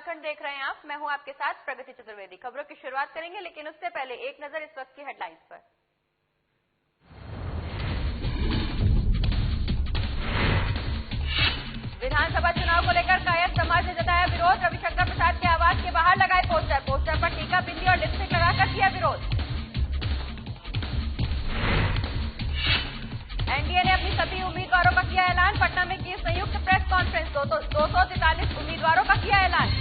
उत्तराखंड देख रहे हैं आप। मैं हूं आपके साथ प्रगति चतुर्वेदी। खबरों की शुरुआत करेंगे, लेकिन उससे पहले एक नजर इस वक्त की हेडलाइंस पर। विधानसभा चुनाव को लेकर कायस्थ समाज ने जताया विरोध। रविशंकर प्रसाद के आवास के बाहर लगाए पोस्टर पर टीका, बिंदी और लिपस्टिक लगाकर किया विरोध। एनडीए ने अपनी सभी उम्मीदवारों का किया ऐलान। पटना में की संयुक्त प्रेस कॉन्फ्रेंस। 243 उम्मीदवारों का किया ऐलान।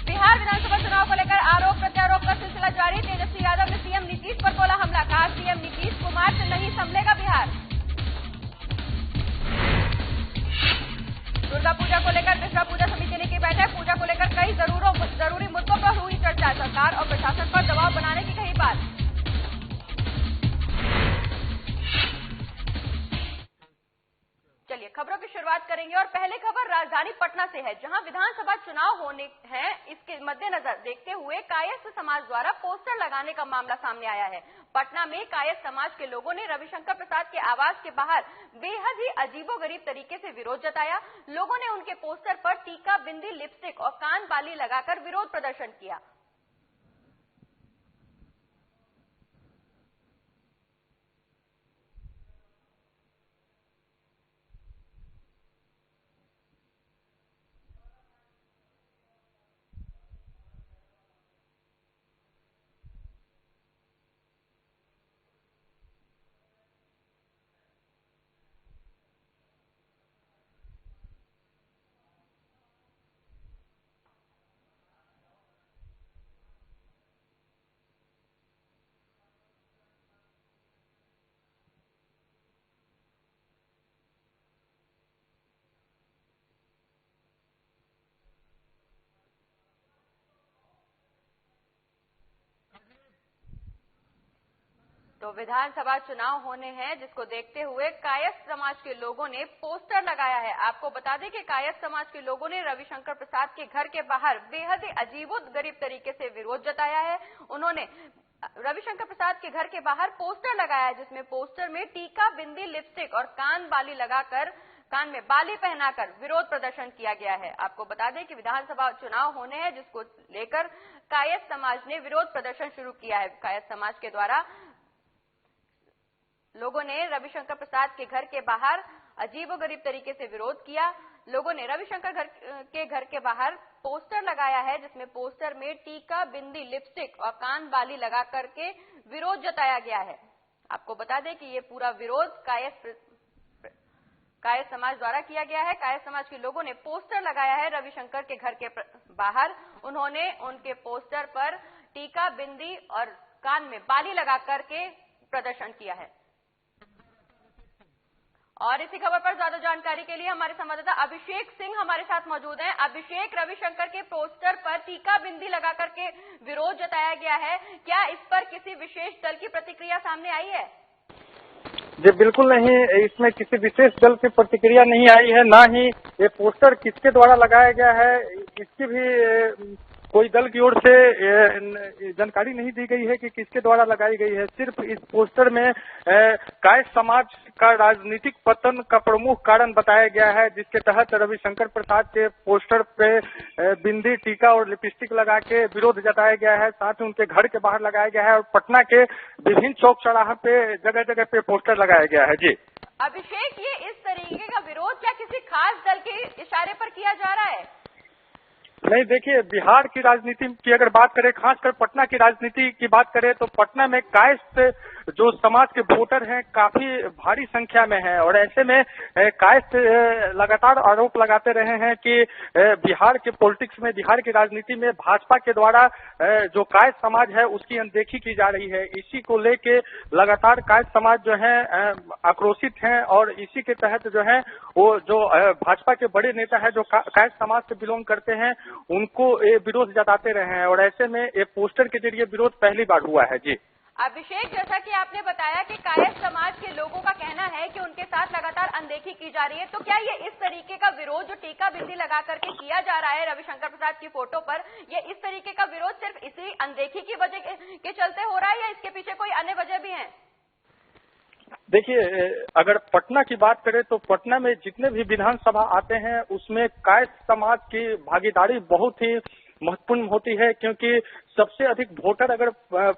बिहार विधानसभा चुनाव को लेकर आरोप प्रत्यारोप का सिलसिला जारी। तेजस्वी यादव ने सीएम नीतीश पर बोला हमला। कहा सीएम नीतीश कुमार से नहीं संभलेगा बिहार। दुर्गा पूजा को लेकर विश्व पूजा समिति ने की बैठक। पूजा को लेकर कई जरूरी मुद्दों पर हुई चर्चा। सरकार और प्रशासन पर दबाव बनाने की कही बात। चलिए खबरों की शुरुआत करेंगे और पहले खबर राजधानी पटना से है, जहां विधानसभा चुनाव होने हैं। इसके मद्देनजर देखते हुए कायस्थ समाज द्वारा पोस्टर लगाने का मामला सामने आया है। पटना में कायस्थ समाज के लोगों ने रविशंकर प्रसाद के आवास के बाहर बेहद ही अजीबोगरीब तरीके से विरोध जताया। लोगों ने उनके पोस्टर पर टीका, बिंदी, लिपस्टिक और कान बाली लगाकर विरोध प्रदर्शन किया। तो विधानसभा चुनाव होने हैं, जिसको देखते हुए कायस्थ समाज के लोगों ने पोस्टर लगाया है। आपको बता दें कि कायस्थ समाज के लोगों ने रविशंकर प्रसाद के घर के बाहर बेहद ही अजीबोगरीब तरीके से विरोध जताया है। उन्होंने रविशंकर प्रसाद के घर के बाहर पोस्टर लगाया है, जिसमें पोस्टर में टीका, बिंदी, लिपस्टिक और कान बाली लगाकर, कान में बाली पहनाकर विरोध प्रदर्शन किया गया है। आपको बता दें कि विधानसभा चुनाव होने हैं, जिसको लेकर कायस्थ समाज ने विरोध प्रदर्शन शुरू किया है। कायस्थ समाज के द्वारा लोगों ने रविशंकर प्रसाद के घर के बाहर अजीबोगरीब तरीके से विरोध किया। लोगों ने रविशंकर के घर के बाहर पोस्टर लगाया है, जिसमें पोस्टर में टीका, बिंदी, लिपस्टिक और कान बाली लगा करके विरोध जताया गया है। आपको बता दें कि ये पूरा विरोध कायस्थ समाज द्वारा किया गया है। कायस्थ समाज के लोगों ने पोस्टर लगाया है रविशंकर के घर के बाहर। उन्होंने उनके पोस्टर पर टीका, बिंदी और कान में बाली लगा करके प्रदर्शन किया है। और इसी खबर पर ज्यादा जानकारी के लिए हमारे संवाददाता अभिषेक सिंह हमारे साथ मौजूद हैं। अभिषेक, रविशंकर के पोस्टर पर टीका, बिंदी लगा करके विरोध जताया गया है, क्या इस पर किसी विशेष दल की प्रतिक्रिया सामने आई है? जी बिल्कुल नहीं, इसमें किसी विशेष दल की प्रतिक्रिया नहीं आई है। ना ही ये पोस्टर किसके द्वारा लगाया गया है, इसकी भी कोई दल की ओर से जानकारी नहीं दी गई है कि किसके द्वारा लगाई गई है। सिर्फ इस पोस्टर में कायस्थ समाज का राजनीतिक पतन का प्रमुख कारण बताया गया है, जिसके तहत रविशंकर प्रसाद के पोस्टर पे बिंदी, टीका और लिपस्टिक लगा के विरोध जताया गया है। साथ ही उनके घर के बाहर लगाया गया है और पटना के विभिन्न चौक चौराहा पे जगह जगह पे पोस्टर लगाया गया है। जी अभिषेक, ये इस तरीके का विरोध क्या किसी खास दल के इशारे पर किया जा रहा है? नहीं, देखिए, बिहार की राजनीति की अगर बात करें, खासकर पटना की राजनीति की बात करें, तो पटना में कायस्थ जो समाज के वोटर हैं काफी भारी संख्या में हैं और ऐसे में कायस्थ लगातार आरोप लगाते रहे हैं कि बिहार के पॉलिटिक्स में, बिहार की राजनीति में भाजपा के द्वारा जो कायस्थ समाज है उसकी अनदेखी की जा रही है। इसी को लेके लगातार कायस्थ समाज जो है आक्रोशित हैं और इसी के तहत जो है वो जो भाजपा के बड़े नेता है जो कायस्थ समाज से बिलोंग करते हैं, उनको ये विरोध जताते रहे हैं और ऐसे में ये पोस्टर के जरिए विरोध पहली बार हुआ है। जी अभिषेक, जैसा कि आपने बताया कि कायस्थ समाज के लोगों का कहना है कि उनके साथ लगातार अनदेखी की जा रही है, तो क्या ये इस तरीके का विरोध जो टीका, बिंदी लगा करके किया जा रहा है रविशंकर प्रसाद की फोटो पर, ये इस तरीके का विरोध सिर्फ इसी अनदेखी की वजह के चलते हो रहा है या इसके पीछे कोई अन्य वजह भी है? देखिए, अगर पटना की बात करें तो पटना में जितने भी विधानसभा आते हैं उसमें कायस्थ समाज की भागीदारी बहुत ही महत्वपूर्ण होती है, क्योंकि सबसे अधिक वोटर अगर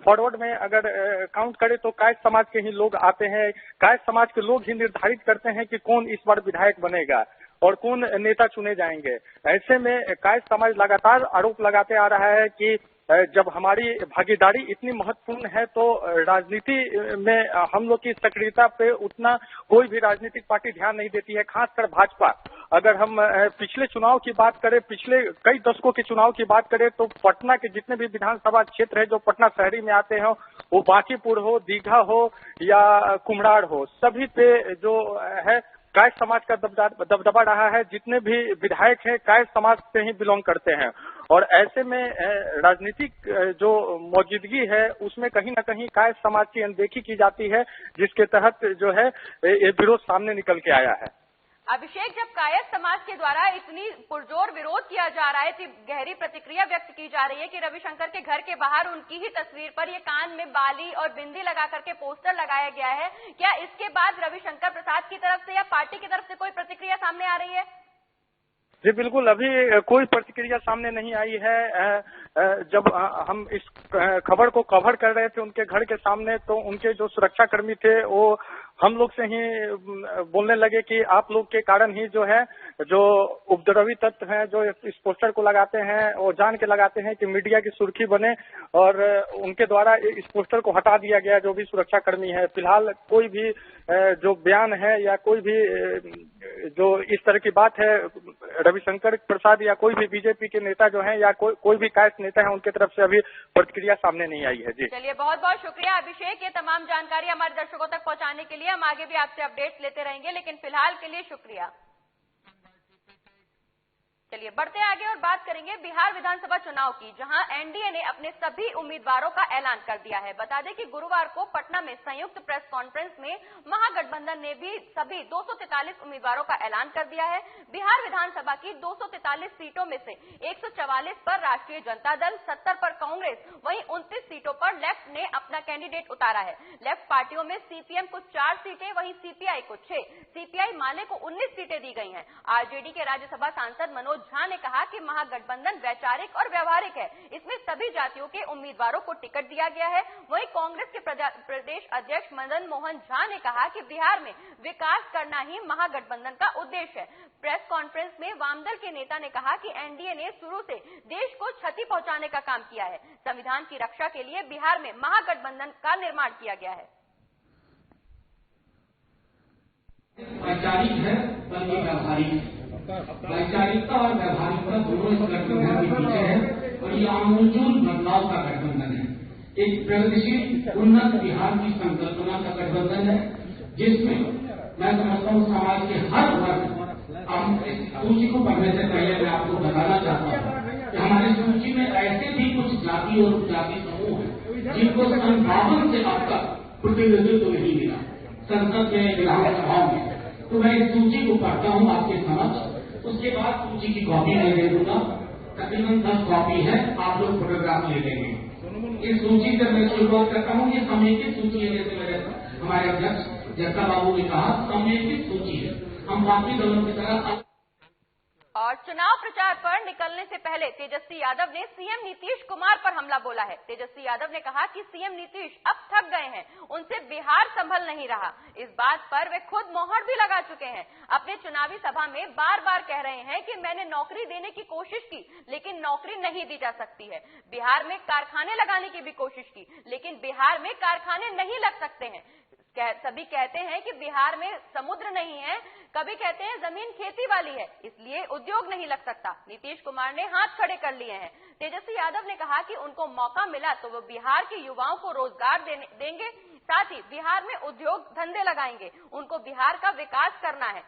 फॉरवर्ड में अगर काउंट करें तो कायस्थ समाज के ही लोग आते हैं। कायस्थ समाज के लोग ही निर्धारित करते हैं कि कौन इस बार विधायक बनेगा और कौन नेता चुने जाएंगे। ऐसे में कायस्थ समाज लगातार आरोप लगाते आ रहा है कि जब हमारी भागीदारी इतनी महत्वपूर्ण है तो राजनीति में हम लोग की सक्रियता पे उतना कोई भी राजनीतिक पार्टी ध्यान नहीं देती है, खासकर भाजपा। अगर हम पिछले चुनाव की बात करें, पिछले कई दशकों के चुनाव की बात करें तो पटना के जितने भी विधानसभा क्षेत्र है जो पटना शहरी में आते हैं, वो बांकीपुर हो, दीघा हो या कुम्हरार हो, सभी पे जो है कायस्थ समाज का दबदबा रहा है। जितने भी विधायक हैं कायस्थ समाज से ही बिलोंग करते हैं और ऐसे में राजनीतिक जो मौजूदगी है उसमें कहीं न कहीं कायस्थ समाज की अनदेखी की जाती है, जिसके तहत जो है ये विरोध सामने निकल के आया है। अभिषेक, जब कायस्थ समाज के द्वारा इतनी पुरजोर विरोध किया जा रहा है, तो गहरी प्रतिक्रिया व्यक्त की जा रही है कि रविशंकर के घर के बाहर उनकी ही तस्वीर पर ये कान में बाली और बिंदी लगा करके पोस्टर लगाया गया है। क्या इसके बाद रविशंकर प्रसाद की तरफ से या पार्टी की तरफ से कोई प्रतिक्रिया सामने आ रही है? जी बिल्कुल, अभी कोई प्रतिक्रिया सामने नहीं आई है। जब हम इस खबर को कवर कर रहे थे उनके घर के सामने, तो उनके जो सुरक्षा कर्मी थे वो हम लोग से ही बोलने लगे कि आप लोग के कारण ही जो है जो उपद्रवी तत्व हैं जो इस पोस्टर को लगाते हैं वो जान के लगाते हैं कि मीडिया की सुर्खी बने, और उनके द्वारा इस पोस्टर को हटा दिया गया जो भी सुरक्षा कर्मी है। फिलहाल कोई भी जो बयान है या कोई भी जो इस तरह की बात है रविशंकर प्रसाद या कोई भी बीजेपी के नेता जो हैं या कोई भी कायस्थ नेता है उनकी तरफ से अभी प्रतिक्रिया सामने नहीं आई है। जी चलिए, बहुत बहुत शुक्रिया अभिषेक, ये तमाम जानकारी हमारे दर्शकों तक पहुंचाने के लिए। हम आगे भी आपसे अपडेट्स लेते रहेंगे, लेकिन फिलहाल के लिए शुक्रिया। चलिए बढ़ते आगे और बात करेंगे बिहार विधानसभा चुनाव की, जहां एनडीए ने अपने सभी उम्मीदवारों का ऐलान कर दिया है। बता दें कि गुरुवार को पटना में संयुक्त प्रेस कॉन्फ्रेंस में महागठबंधन ने भी सभी 243 उम्मीदवारों का ऐलान कर दिया है। बिहार विधानसभा की 243 सीटों में से 144 पर राष्ट्रीय जनता दल, 70 पर कांग्रेस, वहीं 29 सीटों पर लेफ्ट ने अपना कैंडिडेट उतारा है। लेफ्ट पार्टियों में सीपीएम को 4 सीटें, वहीं सीपीआई को 6, सीपीआई माले को 19 सीटें दी गई हैं। आरजेडी के राज्यसभा सांसद मनोज झा ने कहा कि महागठबंधन वैचारिक और व्यवहारिक है, इसमें सभी जातियों के उम्मीदवारों को टिकट दिया गया है। वहीं कांग्रेस के प्रदेश अध्यक्ष मदन मोहन झा ने कहा कि बिहार में विकास करना ही महागठबंधन का उद्देश्य है। प्रेस कॉन्फ्रेंस में वामदल के नेता ने कहा कि एनडीए ने शुरू से देश को क्षति पहुंचाने का काम किया है। संविधान की रक्षा के लिए बिहार में महागठबंधन का निर्माण किया गया है। वैचारिक है बल्कि व्यावहारिक है। वैचारिकता और व्यावहारिकता दोनों इस गठबंधन के पीछे है और ये आमूलचूल बदलाव का गठबंधन है। एक प्रगतिशील उन्नत बिहार की संकल्पना का गठबंधन है, जिसमें मैं समझता हूँ समाज के हर वर्ग। हम इस सूची को पढ़ने से पहले मैं आपको बताना चाहता हूँ कि हमारी सूची में ऐसे भी कुछ जाति और उपजाति समूह है जिनको 57 से अब तक प्रतिनिधित्व नहीं मिला संसद में, विधानसभाओं में। तो मैं इस सूची को पढ़ता हूँ आपके समझ, उसके बाद सूची की कॉपी मैं दे दूंगा। तकरीबन 10 कॉपी है, आप लोग फोटोग्राफ ले लेंगे। इस सूची से मैं शुरुआत करता हूँ। ये समेकित सूची है, जैसे मेरे हमारे अध्यक्ष जग्गा बाबू ने कहा, समेकित सूची है। हम बाकी दलों की तरह और चुनाव प्रचार पर निकलने से पहले तेजस्वी यादव ने सीएम नीतीश कुमार पर हमला बोला है। तेजस्वी यादव ने कहा कि सीएम नीतीश अब थक गए हैं, उनसे बिहार संभल नहीं रहा। इस बात पर वे खुद मोहर भी लगा चुके हैं। अपने चुनावी सभा में बार बार कह रहे हैं कि मैंने नौकरी देने की कोशिश की, लेकिन नौकरी नहीं दी जा सकती है। बिहार में कारखाने लगाने की भी कोशिश की, लेकिन बिहार में कारखाने नहीं लग सकते हैं। सभी कहते हैं कि बिहार में समुद्र नहीं है, कभी कहते हैं जमीन खेती वाली है, इसलिए उद्योग नहीं लग सकता। नीतीश कुमार ने हाथ खड़े कर लिए हैं। तेजस्वी यादव ने कहा कि उनको मौका मिला तो वो बिहार के युवाओं को रोजगार देंगे, साथ ही बिहार में उद्योग धंधे लगाएंगे। उनको बिहार का विकास करना है।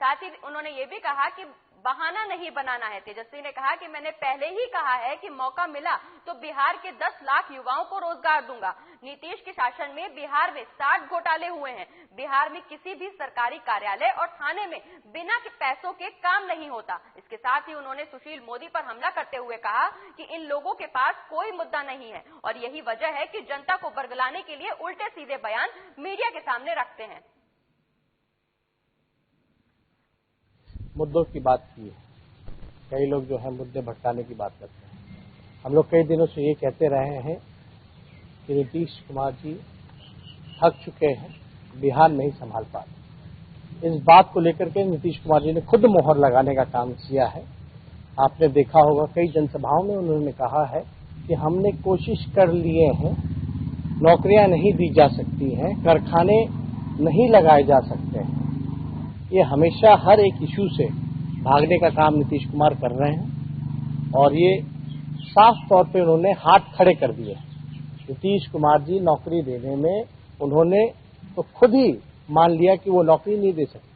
साथ ही उन्होंने ये भी कहा कि बहाना नहीं बनाना है। तेजस्वी ने कहा कि मैंने पहले ही कहा है कि मौका मिला तो बिहार के 10 लाख युवाओं को रोजगार दूंगा। नीतीश के शासन में बिहार में 60 घोटाले हुए हैं। बिहार में किसी भी सरकारी कार्यालय और थाने में बिना पैसों के काम नहीं होता। इसके साथ ही उन्होंने सुशील मोदी पर हमला करते हुए कहा कि इन लोगों के पास कोई मुद्दा नहीं है और यही वजह है कि जनता को बरगलाने के लिए उल्टे सीधे बयान मीडिया के सामने रखते हैं। मुद्दों की बात की है, कई लोग जो है मुद्दे भटकाने की बात करते हैं। हम लोग कई दिनों से ये कहते रहे हैं कि नीतीश कुमार जी थक चुके हैं, बिहार नहीं संभाल पाते। इस बात को लेकर के नीतीश कुमार जी ने खुद मोहर लगाने का काम किया है। आपने देखा होगा कई जनसभाओं में उन्होंने कहा है कि हमने कोशिश कर लिए हैं, नौकरियां नहीं दी जा सकती हैं, कारखाने नहीं लगाए जा सकते हैं। ये हमेशा हर एक इश्यू से भागने का काम नीतीश कुमार कर रहे हैं और ये साफ तौर पे उन्होंने हाथ खड़े कर दिए। नीतीश कुमार जी नौकरी देने में उन्होंने तो खुद ही मान लिया कि वो नौकरी नहीं दे सकते।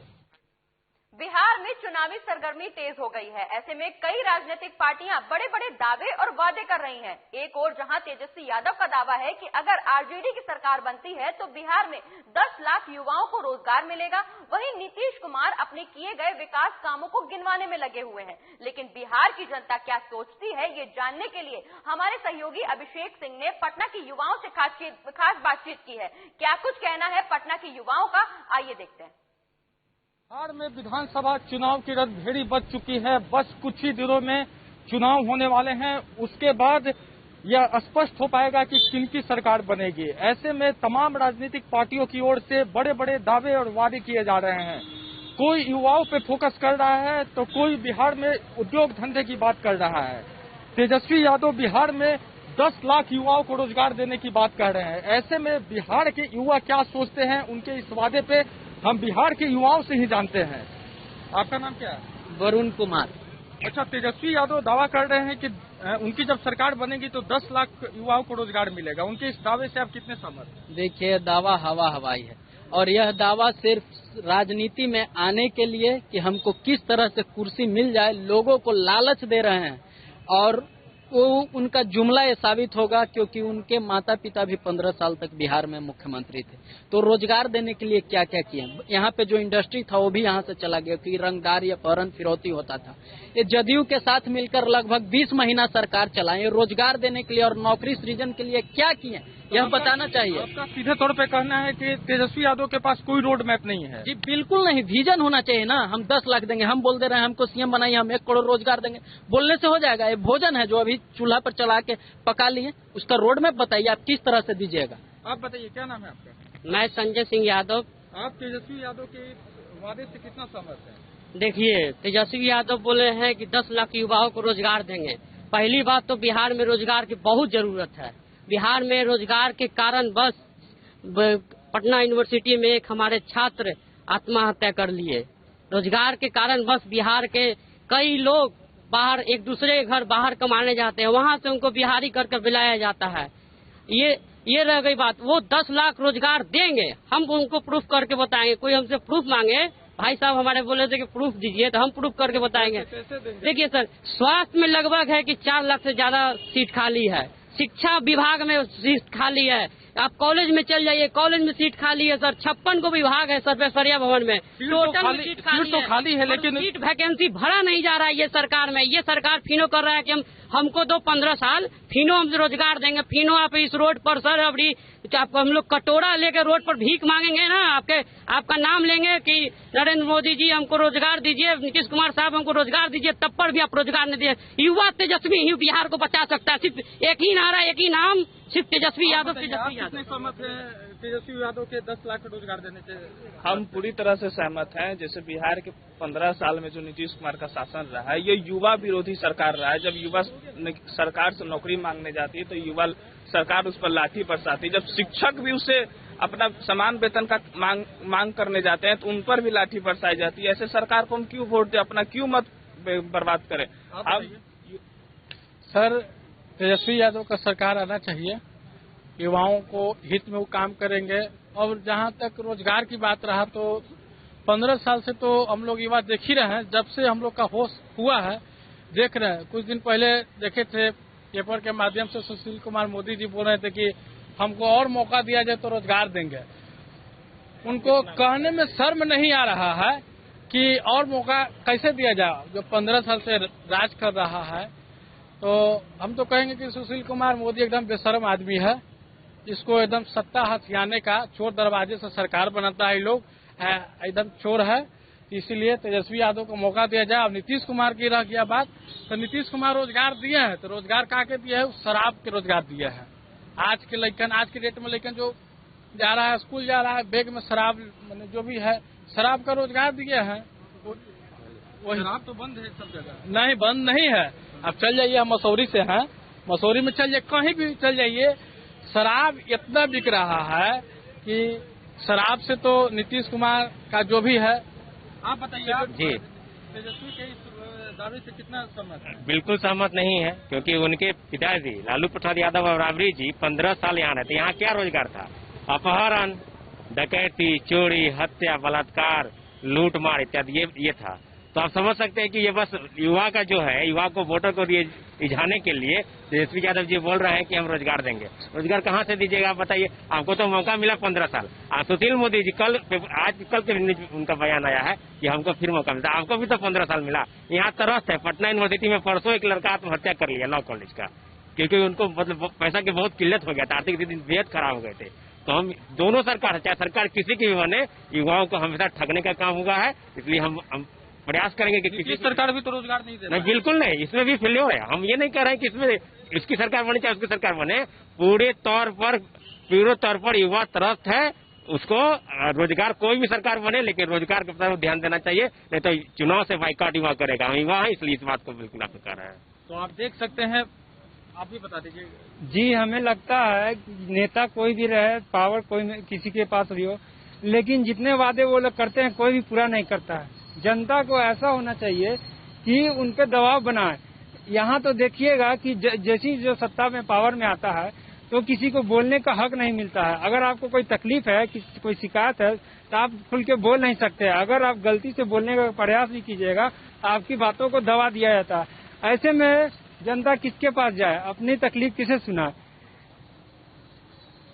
बिहार में चुनावी सरगर्मी तेज हो गई है। ऐसे में कई राजनीतिक पार्टियां बड़े बड़े दावे और वादे कर रही हैं। एक और जहां तेजस्वी यादव का दावा है कि अगर आरजेडी की सरकार बनती है तो बिहार में 10 लाख युवाओं को रोजगार मिलेगा, वहीं नीतीश कुमार अपने किए गए विकास कामों को गिनवाने में लगे हुए हैं। लेकिन बिहार की जनता क्या सोचती है, ये जानने के लिए हमारे सहयोगी अभिषेक सिंह ने पटना के युवाओं से खास बातचीत की है। क्या कुछ कहना है पटना के युवाओं का, आइए देखते हैं। बिहार में विधानसभा चुनाव की रणभेड़ी बज चुकी है। बस कुछ ही दिनों में चुनाव होने वाले हैं, उसके बाद यह स्पष्ट हो पाएगा कि किनकी सरकार बनेगी। ऐसे में तमाम राजनीतिक पार्टियों की ओर से बड़े बड़े दावे और वादे किए जा रहे हैं। कोई युवाओं पे फोकस कर रहा है तो कोई बिहार में उद्योग धंधे की बात कर रहा है। तेजस्वी यादव बिहार में 10 लाख युवाओं को रोजगार देने की बात कर रहे हैं। ऐसे में बिहार के युवा क्या सोचते हैं, उनके इस वादे पे हम बिहार के युवाओं से ही जानते हैं। आपका नाम क्या है? वरुण कुमार। अच्छा, तेजस्वी यादव दावा कर रहे हैं कि उनकी जब सरकार बनेगी तो 10 लाख युवाओं को रोजगार मिलेगा। उनके इस दावे से आप कितने सहमत हैं? देखिए, दावा हवा हवाई है और यह दावा सिर्फ राजनीति में आने के लिए कि हमको किस तरह से कुर्सी मिल जाए, लोगों को लालच दे रहे हैं और वो उनका जुमला ये साबित होगा क्योंकि उनके माता पिता भी 15 साल तक बिहार में मुख्यमंत्री थे। तो रोजगार देने के लिए क्या क्या किए, यहाँ पे जो इंडस्ट्री था वो भी यहाँ से चला गया क्योंकि रंगदारी अपहरण फिरौती होता था। ये जदयू के साथ मिलकर लगभग 20 महीना सरकार चलाए, रोजगार देने के लिए और नौकरी सृजन के लिए क्या किए यह बताना चाहिए। आपका सीधे तौर पे कहना है कि तेजस्वी यादव के पास कोई रोड मैप नहीं है? जी बिल्कुल नहीं, विजन होना चाहिए ना। हम 10 लाख देंगे, हम बोल दे रहे हैं हमको सीएम बनाइए, हम 1 करोड़ रोजगार देंगे, बोलने से हो जाएगा? ये भोजन है जो अभी चूल्हा पर चला के पका लिए, उसका रोड मैप बताइए आप किस तरह से दीजिएगा। आप बताइए, क्या नाम है आपका? मैं संजय सिंह यादव। आप तेजस्वी यादव के वादे से कितना सहमत है? देखिए, तेजस्वी यादव बोले हैं कि 10 लाख युवाओं को रोजगार देंगे। पहली बात तो बिहार में रोजगार की बहुत जरूरत है। बिहार में रोजगार के कारण बस पटना यूनिवर्सिटी में एक हमारे छात्र आत्महत्या कर लिए। रोजगार के कारण बस बिहार के कई लोग बाहर एक दूसरे के घर बाहर कमाने जाते हैं, वहां से उनको बिहारी करके बुलाया जाता है। ये रह गई बात। वो 10 लाख रोजगार देंगे, हम उनको प्रूफ करके बताएंगे। कोई हमसे प्रूफ मांगे, भाई साहब हमारे बोले थे कि प्रूफ दीजिए, तो हम प्रूफ करके बताएंगे। देखिए सर, स्वास्थ्य में लगभग है कि 4 लाख से ज्यादा सीट खाली है, शिक्षा विभाग में सीट खाली है, आप कॉलेज में चल जाइए, कॉलेज में सीट खाली है सर, 56 को विभाग है सर पेशरिया भवन में, टोटल सीट खाली है, लेकिन सीट वैकेंसी भरा नहीं जा रहा है। ये सरकार में, ये सरकार फिनो कर रहा है कि हमको दो 15 साल फिनो हम रोजगार देंगे। फिनो आप इस रोड पर सर अभी हम लोग कटोरा लेकर रोड पर भीख मांगेंगे ना, आपका नाम लेंगे कि नरेंद्र मोदी जी हमको रोजगार दीजिए, नीतीश कुमार साहब हमको रोजगार दीजिए, तब पर भी आप रोजगार नहीं दिए। युवा तेजस्वी ही बिहार को बचा सकता है, सिर्फ एक ही नारा, एक ही नाम, सिर्फ तेजस्वी यादव। तेजस्वी यादव के 10 लाख रोजगार देने से हम पूरी तरह से सहमत हैं। जैसे बिहार के 15 साल में जो नीतीश कुमार का शासन रहा है, ये युवा विरोधी सरकार रहा है। जब युवा सरकार से नौकरी मांगने जाती है तो युवा सरकार उस पर लाठी बरसाती है। जब शिक्षक भी उसे अपना समान वेतन का मांग करने जाते हैं तो उन पर भी लाठी बरसाई जाती है। ऐसे सरकार को हम क्यों वोट दें, अपना क्यों मत बर्बाद करें। अब सर, तेजस्वी यादव का सरकार आना चाहिए, युवाओं को हित में वो काम करेंगे। और जहां तक रोजगार की बात रहा तो 15 साल से तो हम लोग ये बात देख ही रहे हैं, जब से हम लोग का होश हुआ है देख रहे हैं। कुछ दिन पहले देखे थे पेपर के माध्यम से सुशील कुमार मोदी जी बोल रहे थे कि हमको और मौका दिया जाए तो रोजगार देंगे। उनको कहने में शर्म नहीं आ रहा है कि और मौका कैसे दिया जाए, जो 15 साल से राज कर रहा है। तो हम तो कहेंगे कि सुशील कुमार मोदी एकदम बेशर्म आदमी है। इसको एकदम सत्ता हथियाने का, चोर दरवाजे से सरकार बनाता है, लोग एकदम चोर है। इसीलिए तेजस्वी यादव को मौका दिया जाए। अब नीतीश कुमार की रह गया बात, तो नीतीश कुमार रोजगार दिए हैं, तो रोजगार कहाँ के दिए है? शराब के रोजगार दिए हैं। आज के लड़कन, आज के डेट में लड़कन जो जा रहा है, स्कूल जा रहा है, बैग में शराब, मैंने जो भी है शराब का रोजगार दिए हैं। वही शराब तो बंद है सब जगह? नहीं, बंद नहीं है। अब चल जाइए, हम मसूरी से हैं, मसूरी में चल जाइए, कहीं भी चल जाइए, शराब इतना बिक रहा है कि शराब से तो नीतीश कुमार का जो भी है। आप बताइए आप जी, तेजस्वी के इस दावे से कितना सहमत है? बिल्कुल सहमत नहीं है, क्योंकि उनके पिताजी लालू प्रसाद यादव और राबड़ी जी 15 साल यहाँ रहते। यहाँ क्या रोजगार था? अपहरण, डकैती, चोरी, हत्या, बलात्कार, लूट मार इत्यादि ये था। तो आप समझ सकते हैं कि ये बस युवा का जो है, युवा को वोटर को रिझाने के लिए तेजस्वी यादव जी बोल रहे हैं कि हम रोजगार देंगे। रोजगार कहाँ से दीजिएगा आप बताइए? आपको तो मौका मिला 15 साल। सुशील मोदी जी कल के उनका बयान आया है कि हमको फिर मौका मिलता। आपको भी तो 15 साल मिला। यहाँ तरस है। पटना यूनिवर्सिटी में परसों एक लड़का आत्महत्या कर लिया लॉ कॉलेज का, क्योंकि उनको मतलब पैसा की बहुत किल्लत हो गया था, आर्थिक स्थिति बेहद खराब हो गए थे। तो हम दोनों सरकार, चाहे सरकार किसी की भी बने, युवाओं को हमेशा ठगने का काम हुआ है। इसलिए हम प्रयास करेंगे कि किसी सरकार भी तो रोजगार नहीं दे रही। बिल्कुल नहीं, इसमें भी फेल्योर है। हम ये नहीं कह रहे हैं कि इसमें इसकी सरकार बने चाहे उसकी सरकार बने, पूरे तौर पर युवा त्रस्त है। उसको रोजगार कोई भी सरकार बने, लेकिन रोजगार की तरफ ध्यान देना चाहिए, नहीं तो चुनाव से बाइकआउट युवा करेगा। हम युवा है, इसलिए इस बात को बिल्कुल आप कर रहे हैं। तो आप देख सकते हैं, आप भी बता दीजिए। जी, हमें लगता है नेता कोई भी रहे, पावर कोई किसी के पास भी हो, लेकिन जितने वादे वो लोग करते हैं कोई भी पूरा नहीं करता है। जनता को ऐसा होना चाहिए कि उन पे दबाव बनाए। यहाँ तो देखिएगा कि जैसी जो सत्ता में, पावर में आता है, तो किसी को बोलने का हक नहीं मिलता है। अगर आपको कोई तकलीफ है, कोई शिकायत है, तो आप खुल के बोल नहीं सकते। अगर आप गलती से बोलने का प्रयास भी कीजिएगा, आपकी बातों को दबा दिया जाता है। ऐसे में जनता किसके पास जाए, अपनी तकलीफ किसे सुनाए?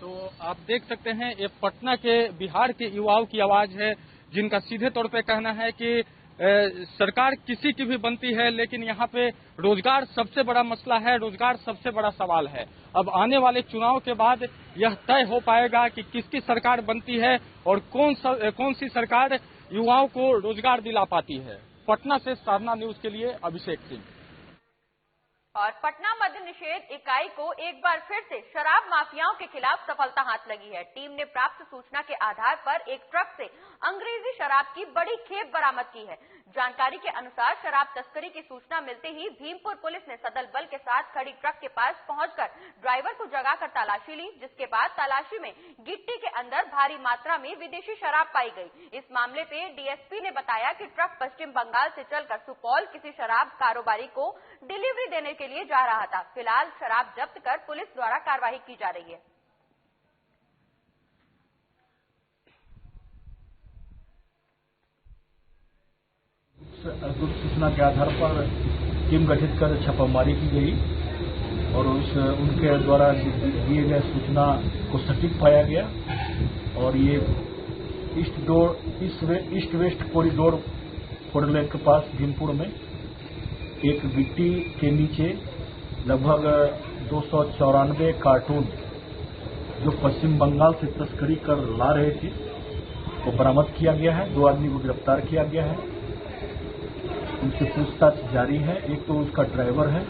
तो आप देख सकते हैं, ये पटना के, बिहार के युवाओं की आवाज है, जिनका सीधे तौर पे कहना है कि सरकार किसी की भी बनती है, लेकिन यहाँ पे रोजगार सबसे बड़ा मसला है, रोजगार सबसे बड़ा सवाल है। अब आने वाले चुनाव के बाद यह तय हो पाएगा कि किसकी सरकार बनती है और कौन सी सरकार युवाओं को रोजगार दिला पाती है। पटना से साधना न्यूज के लिए अभिषेक सिंह। और पटना मद्य निषेध इकाई को एक बार फिर से शराब माफियाओं के खिलाफ सफलता हाथ लगी है। टीम ने प्राप्त सूचना के आधार पर एक ट्रक से अंग्रेजी शराब की बड़ी खेप बरामद की है। जानकारी के अनुसार शराब तस्करी की सूचना मिलते ही भीमपुर पुलिस ने सदल बल के साथ खड़ी ट्रक के पास पहुंचकर ड्राइवर को जगाकर तलाशी ली, जिसके बाद तलाशी में गिट्टी के अंदर भारी मात्रा में विदेशी शराब पाई गई। इस मामले पे डीएसपी ने बताया कि ट्रक पश्चिम बंगाल से चलकर सुपौल किसी शराब कारोबारी को डिलीवरी देने के लिए जा रहा था। फिलहाल शराब जब्त कर पुलिस द्वारा कार्रवाई की जा रही है। गुप्त सूचना के आधार पर टीम गठित कर छापामारी की गई और उनके द्वारा दिए गए सूचना को सटीक पाया गया और ये ईस्ट वेस्ट कॉरिडोर 4 लेन के पास भीमपुर में एक गिट्टी के नीचे लगभग 294 कार्टून जो पश्चिम बंगाल से तस्करी कर ला रहे थे वो बरामद किया गया है। 2 आदमी को गिरफ्तार किया गया है, उनसे पूछताछ जारी है। एक तो उसका ड्राइवर है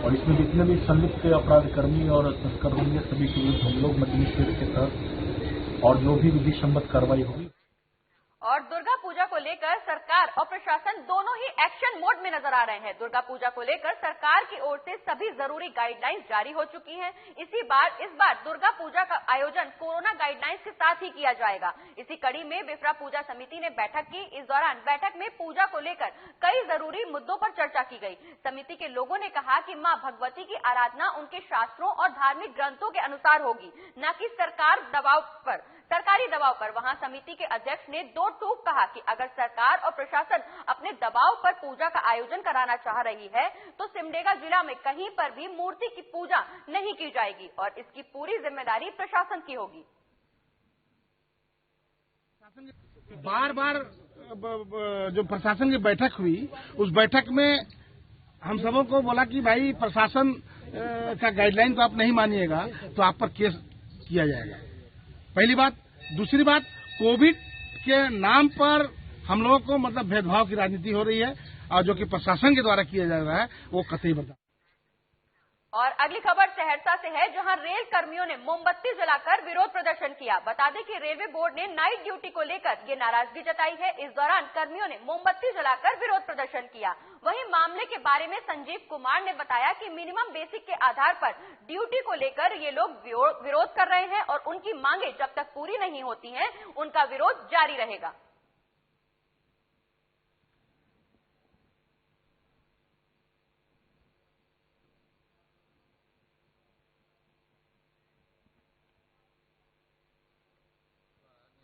और इसमें जितने भी संलिप्त अपराधकर्मी और तस्कर होंगे सभी के विरुद्ध हम लोग मद्य निषेध के तहत और जो भी विधि सम्मत कार्रवाई होगी। और दुर्गा पूजा को लेकर सरकार और प्रशासन दोनों ही एक्शन मोड में नजर आ रहे हैं। दुर्गा पूजा को लेकर सरकार की ओर से सभी जरूरी गाइडलाइंस जारी हो चुकी हैं। इस बार दुर्गा पूजा का आयोजन कोरोना गाइडलाइंस के साथ ही किया जाएगा। इसी कड़ी में बिफ्रा पूजा समिति ने बैठक की। इस दौरान बैठक में पूजा को लेकर कई जरूरी मुद्दों पर चर्चा की गई। समिति के लोगों ने कहा कि मां भगवती की आराधना उनके शास्त्रों और धार्मिक ग्रंथों के अनुसार होगी, न कि सरकार दबाव पर। सरकारी दबाव पर वहां समिति के अध्यक्ष ने दो टूक कहा कि अगर सरकार और प्रशासन अपने दबाव पर पूजा का आयोजन कराना चाह रही है तो सिमडेगा जिला में कहीं पर भी मूर्ति की पूजा नहीं की जाएगी और इसकी पूरी जिम्मेदारी प्रशासन की होगी। बार बार जो प्रशासन की बैठक हुई, उस बैठक में हम सबों को बोला कि भाई प्रशासन का गाइडलाइन को आप नहीं मानिएगा तो आप पर केस किया जाएगा। पहली बात। दूसरी बात, कोविड के नाम पर हम लोगों को मतलब भेदभाव की राजनीति हो रही है और जो कि प्रशासन के द्वारा किया जा रहा है वो कतई बर्दाश्त। और अगली खबर सहरसा से है, जहां रेल कर्मियों ने मोमबत्ती जलाकर विरोध प्रदर्शन किया। बता दें कि रेलवे बोर्ड ने नाइट ड्यूटी को लेकर ये नाराजगी जताई है। इस दौरान कर्मियों ने मोमबत्ती जलाकर विरोध प्रदर्शन किया। वहीं मामले के बारे में संजीव कुमार ने बताया कि मिनिमम बेसिक के आधार पर ड्यूटी को लेकर ये लोग विरोध कर रहे हैं और उनकी मांगे जब तक पूरी नहीं होती हैं उनका विरोध जारी रहेगा।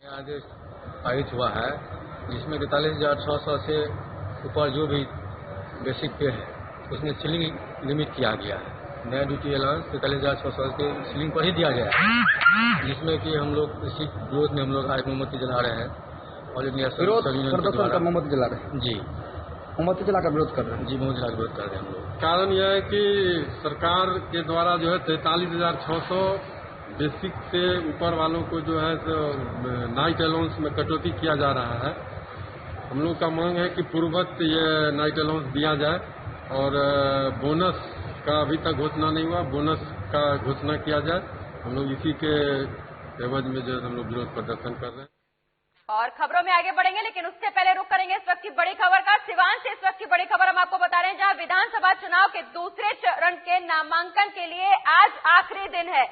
आदेश पारित हुआ है जिसमें 43,600 से ऊपर जो भी बेसिक पे है उसमें सीलिंग लिमिट किया गया है। नया ड्यूटी अलाउंस 43,600 के सीलिंग पर ही दिया गया है, जिसमें कि हम लोग इसी विरोध में हम लोग आज मोमबत्ती जला रहे हैं और मोमबत्ती जला रहे हैं। जी, मोमबत्ती जलाकर विरोध कर रहे हैं। जी, मोमबत्ती जलाकर विरोध कर रहे हैं हम लोग। कारण यह है कि सरकार के द्वारा जो है 43,600 बेसिक से ऊपर वालों को जो है तो नाइट अलाउंस में कटौती किया जा रहा है। हम लोग का मांग है कि पूर्ववत ये नाइट अलाउंस दिया जाए और बोनस का अभी तक घोषणा नहीं हुआ, बोनस का घोषणा किया जाए। हम लोग इसी के एवज में जो हम लोग विरोध प्रदर्शन कर रहे हैं। और खबरों में आगे बढ़ेंगे, लेकिन उससे पहले रुक करेंगे इस वक्त की बड़ी खबर का। सिवान से इस वक्त की बड़ी खबर हम आपको बता रहे हैं, जहां विधानसभा चुनाव के दूसरे चरण के नामांकन के लिए आज आखिरी दिन है।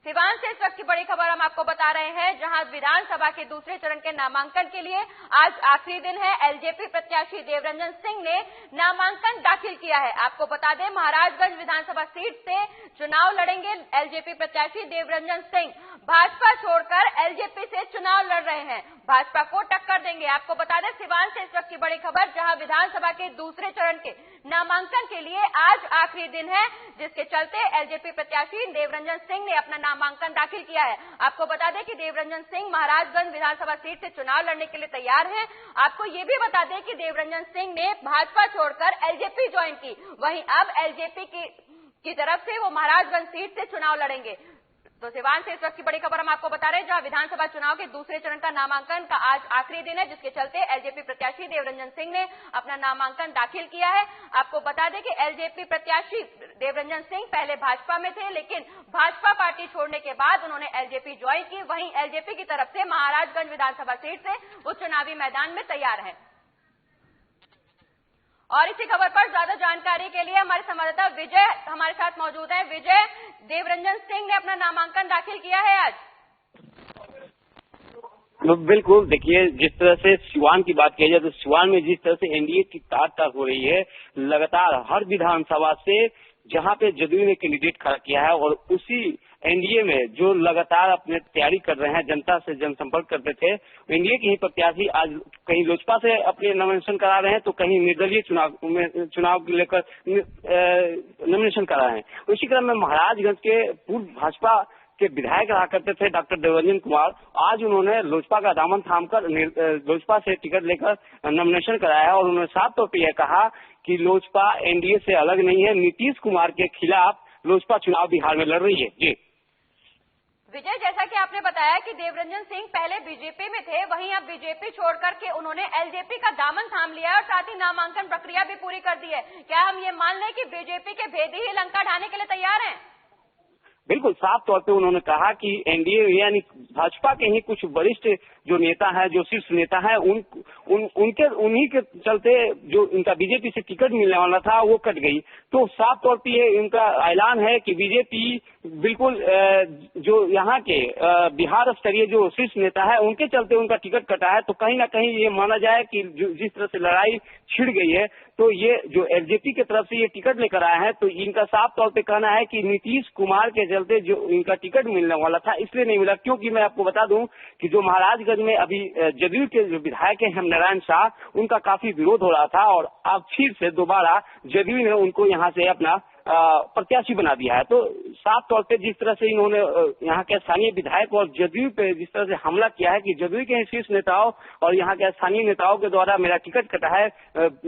सिवान से इस वक्त की बड़ी खबर हम आपको बता रहे हैं, जहां विधानसभा के दूसरे चरण के नामांकन के लिए आज आखिरी दिन है। एलजेपी प्रत्याशी देवरंजन सिंह ने नामांकन दाखिल किया है। आपको बता दें, महाराजगंज विधानसभा सीट से चुनाव लड़ेंगे एलजेपी प्रत्याशी देवरंजन सिंह। भाजपा छोड़कर एलजेपी से चुनाव लड़ रहे हैं, भाजपा को टक्कर देंगे। आपको बता दें, सिवान से इस वक्त की बड़ी खबर, जहां विधानसभा के दूसरे चरण के नामांकन के लिए आज आखिरी दिन है, जिसके चलते एलजेपी प्रत्याशी देवरंजन सिंह ने अपना नामांकन दाखिल किया है। आपको बता दें कि देवरंजन सिंह महाराजगंज विधानसभा सीट से चुनाव लड़ने के लिए तैयार हैं। आपको ये भी बता दें कि देवरंजन सिंह ने भाजपा छोड़कर एलजेपी ज्वाइन की, वहीं अब एलजेपी की तरफ से वो महाराजगंज सीट से चुनाव लड़ेंगे। तो सिवान से इस वक्त की बड़ी खबर हम आपको बता रहे हैं, जहां विधानसभा चुनाव के दूसरे चरण का नामांकन का आज आखिरी दिन है, जिसके चलते एलजेपी प्रत्याशी देवरंजन सिंह ने अपना नामांकन दाखिल किया है। आपको बता दें कि एलजेपी प्रत्याशी देवरंजन सिंह पहले भाजपा में थे, लेकिन भाजपा पार्टी छोड़ने के बाद उन्होंने एलजेपी ज्वाइन की। वहीं एलजेपी की तरफ से महाराजगंज विधानसभा सीट से वो चुनावी मैदान में तैयार है। और इसी खबर पर ज्यादा जानकारी के लिए हमारे संवाददाता विजय हमारे साथ मौजूद हैं। विजय, देवरंजन सिंह ने अपना नामांकन दाखिल किया है आज। बिल्कुल, देखिए जिस तरह से सिवान की बात की जाए तो सिवान में जिस तरह से एनडीए की तार हो रही है, लगातार हर विधानसभा से जहां पे जदयू ने कैंडिडेट खड़ा किया है और उसी एनडीए में जो लगातार अपने तैयारी कर रहे हैं, जनता से जनसंपर्क करते थे, एनडीए के ही प्रत्याशी आज कहीं लोजपा से अपने नॉमिनेशन करा रहे हैं तो कहीं निर्दलीय चुनाव को लेकर नॉमिनेशन करा रहे हैं। उसी क्रम में महाराजगंज के पूर्व भाजपा के विधायक रहा करते थे डॉक्टर देवरंजन कुमार, आज उन्होंने लोजपा का दामन थामकर लोजपा से टिकट लेकर नॉमिनेशन कराया है और उन्होंने साफ तौर पर यह कहा कि लोजपा एनडीए से अलग नहीं है, नीतीश कुमार के खिलाफ लोजपा चुनाव बिहार में लड़ रही है। जी विजय, जैसा कि आपने बताया कि देवरंजन सिंह पहले बीजेपी में थे, वहीं अब बीजेपी छोड़कर के उन्होंने एलजेपी का दामन थाम लिया और साथ ही नामांकन प्रक्रिया भी पूरी कर दी है। क्या हम ये मान लें कि बीजेपी के भेदी ही लंका ढाने के लिए तैयार हैं? बिल्कुल, साफ तौर पे उन्होंने कहा कि एनडीए यानी भाजपा के ही कुछ वरिष्ठ जो नेता हैं, जो शीर्ष नेता हैं, उन्हीं के चलते जो इनका बीजेपी से टिकट मिलने वाला था वो कट गई। तो साफ तौर पे इनका ऐलान है कि बीजेपी बिल्कुल जो यहाँ के बिहार स्तरीय जो शीर्ष नेता है उनके चलते उनका टिकट कटा है। तो कहीं ना कहीं ये माना जाए कि जिस तरह से लड़ाई छिड़ गई है तो ये जो एलजेपी की तरफ से ये टिकट लेकर आए हैं, तो इनका साफ तौर पे कहना है कि नीतीश कुमार के चलते जो इनका टिकट मिलने वाला था इसलिए नहीं मिला। क्योंकि मैं आपको बता दूं कि जो महाराजगंज में अभी जदयू के जो विधायक हैं हेमनारायण शाह, उनका काफी विरोध हो रहा था और अब फिर से दोबारा जदयू ने उनको यहाँ से अपना प्रत्याशी बना दिया है। तो साफ तौर पे जिस तरह से इन्होंने यहाँ के स्थानीय विधायक और जदयू पे जिस तरह से हमला किया है कि जदयू के शीर्ष नेताओं और यहाँ के स्थानीय नेताओं के द्वारा मेरा टिकट कटा है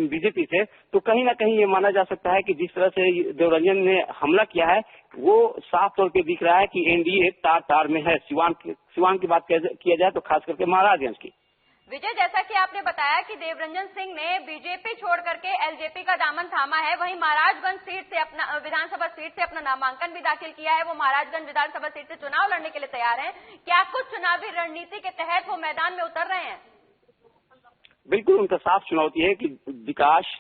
बीजेपी से, तो कहीं ना कहीं ये माना जा सकता है कि जिस तरह से देवरंजन ने हमला किया है वो साफ तौर पे दिख रहा है कि एनडीए तार तार में है। सिवान की बात किया जाए तो खास करके महाराजगंज की। विजय, जैसा कि आपने बताया कि देवरंजन सिंह ने बीजेपी छोड़ करके एलजेपी का दामन थामा है, वहीं महाराजगंज सीट से अपना विधानसभा सीट से अपना नामांकन भी दाखिल किया है। वो महाराजगंज विधानसभा सीट से चुनाव लड़ने के लिए तैयार हैं। क्या कुछ चुनावी रणनीति के तहत वो मैदान में उतर रहे हैं? बिल्कुल, उनका साफ चुनौती है कि विकास,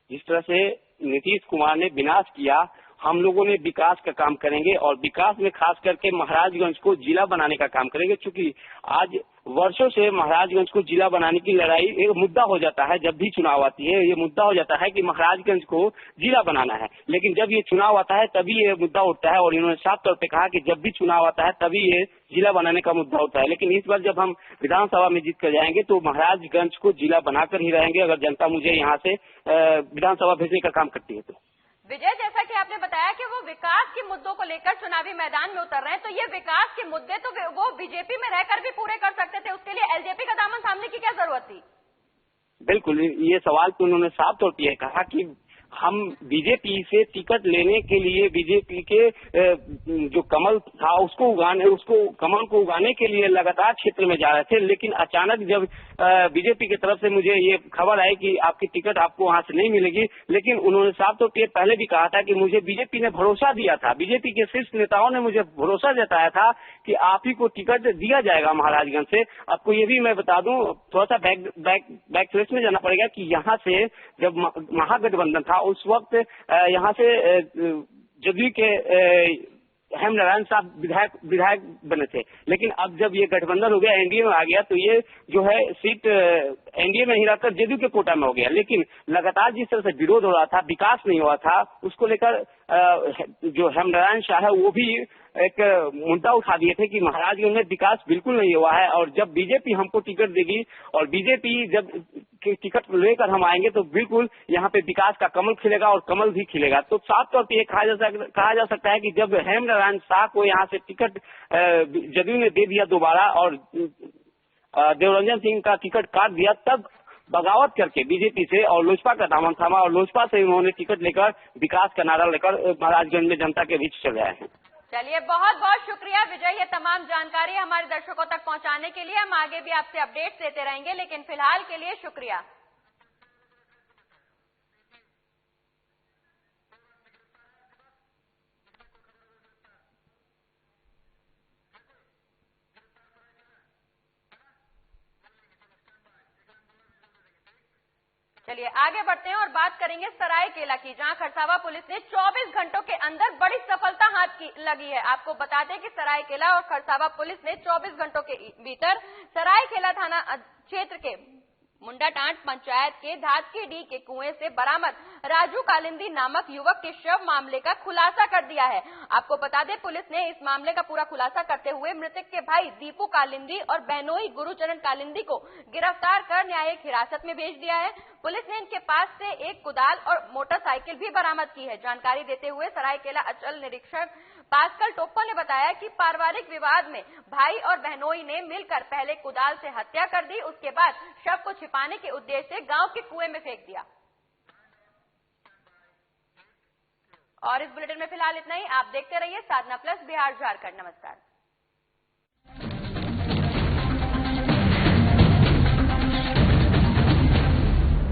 जिस तरह से नीतीश कुमार ने विनाश किया, हम लोगों ने विकास का काम करेंगे और विकास में खास करके महाराजगंज को जिला बनाने का काम करेंगे। क्योंकि आज वर्षों से महाराजगंज को जिला बनाने की लड़ाई एक मुद्दा हो जाता है। जब भी चुनाव आती है ये मुद्दा हो जाता है कि महाराजगंज को जिला बनाना है, लेकिन जब ये चुनाव आता है तभी ये मुद्दा उठता है। और इन्होंने साफ तौर पे कहा कि जब भी चुनाव आता है तभी ये जिला बनाने का मुद्दा उठता है। लेकिन इस बार जब हम विधानसभा में जीत कर जाएंगे तो महाराजगंज को जिला बनाकर ही रहेंगे, अगर जनता मुझे यहाँ से विधानसभा भेजने का काम करती है तो। विजय, जैसा कि आपने बताया कि वो विकास के मुद्दों को लेकर चुनावी मैदान में उतर रहे हैं, तो ये विकास के मुद्दे तो वो बीजेपी में रहकर भी पूरे कर सकते थे, उसके लिए एलजेपी का दामन थामने की क्या जरूरत थी? बिल्कुल, ये सवाल तो उन्होंने साफ तौर पर कहा कि हम बीजेपी से टिकट लेने के लिए बीजेपी के जो कमल था उसको कमल को उगाने के लिए लगातार क्षेत्र में जा रहे थे। लेकिन अचानक जब बीजेपी की तरफ से मुझे ये खबर आई कि आपकी टिकट आपको वहां से नहीं मिलेगी, लेकिन उन्होंने साफ तौर पर पहले भी कहा था कि मुझे बीजेपी ने भरोसा दिया था, बीजेपी के शीर्ष नेताओं ने मुझे भरोसा जताया था कि आप ही को टिकट दिया जाएगा महाराजगंज से। आपको ये भी मैं बता दूं, थोड़ा सा बैक ट्रेस में जाना पड़ेगा कि यहाँ से जब महागठबंधन था उस वक्त यहाँ से जदयू के हेमनारायण साहब विधायक बने थे। लेकिन अब जब ये गठबंधन हो गया, एनडीए में आ गया, तो ये जो है सीट एनडीए में ही रहकर जदयू के कोटा में हो गया। लेकिन लगातार जिस तरह से विरोध हो रहा था, विकास नहीं हुआ था, उसको लेकर जो हेमनारायण शाह है वो भी एक मुद्दा उठा दिए थे कि महाराजगंज में विकास बिल्कुल नहीं हुआ है और जब बीजेपी हमको टिकट देगी और बीजेपी जब टिकट लेकर हम आएंगे तो बिल्कुल यहाँ पे विकास का कमल खिलेगा और कमल भी खिलेगा। तो साफ तौर पर ये कहा जा सकता है कि जब हेमनारायण शाह को यहाँ से टिकट जदयू ने दे दिया दोबारा और देवरंजन सिंह का टिकट काट दिया, तब बगावत करके बीजेपी से और लोजपा का दामन थामा और लोजपा से उन्होंने टिकट लेकर विकास का नारा लेकर महाराजगंज में जनता के बीच चले आए हैं। चलिए, बहुत बहुत शुक्रिया विजय, ये तमाम जानकारी हमारे दर्शकों तक पहुंचाने के लिए। हम आगे भी आपसे अपडेट्स देते रहेंगे, लेकिन फिलहाल के लिए शुक्रिया। चलिए आगे बढ़ते हैं और बात करेंगे सरायकेला की, जहां खरसावा पुलिस ने 24 घंटों के अंदर बड़ी सफलता हाथ की लगी है। आपको बता दें कि सरायकेला और खरसावा पुलिस ने 24 घंटों के भीतर सरायकेला थाना क्षेत्र के मुंडाटांड पंचायत के धातकीडीह के कुएं से बरामद राजू कालिंदी नामक युवक के शव मामले का खुलासा कर दिया है। आपको बता दें पुलिस ने इस मामले का पूरा खुलासा करते हुए मृतक के भाई दीपू कालिंदी और बहनोई गुरुचरण कालिंदी को गिरफ्तार कर न्यायिक हिरासत में भेज दिया है। पुलिस ने इनके पास से एक कुदाल और मोटरसाइकिल भी बरामद की है। जानकारी देते हुए सरायकेला अंचल निरीक्षक पास्कल टोप्पल ने बताया कि पारिवारिक विवाद में भाई और बहनोई ने मिलकर पहले कुदाल से हत्या कर दी, उसके बाद शव को छिपाने के उद्देश्य से गांव के कुएं में फेंक दिया। और इस बुलेटिन में फिलहाल इतना ही। आप देखते रहिए साधना प्लस बिहार झारखंड। नमस्कार।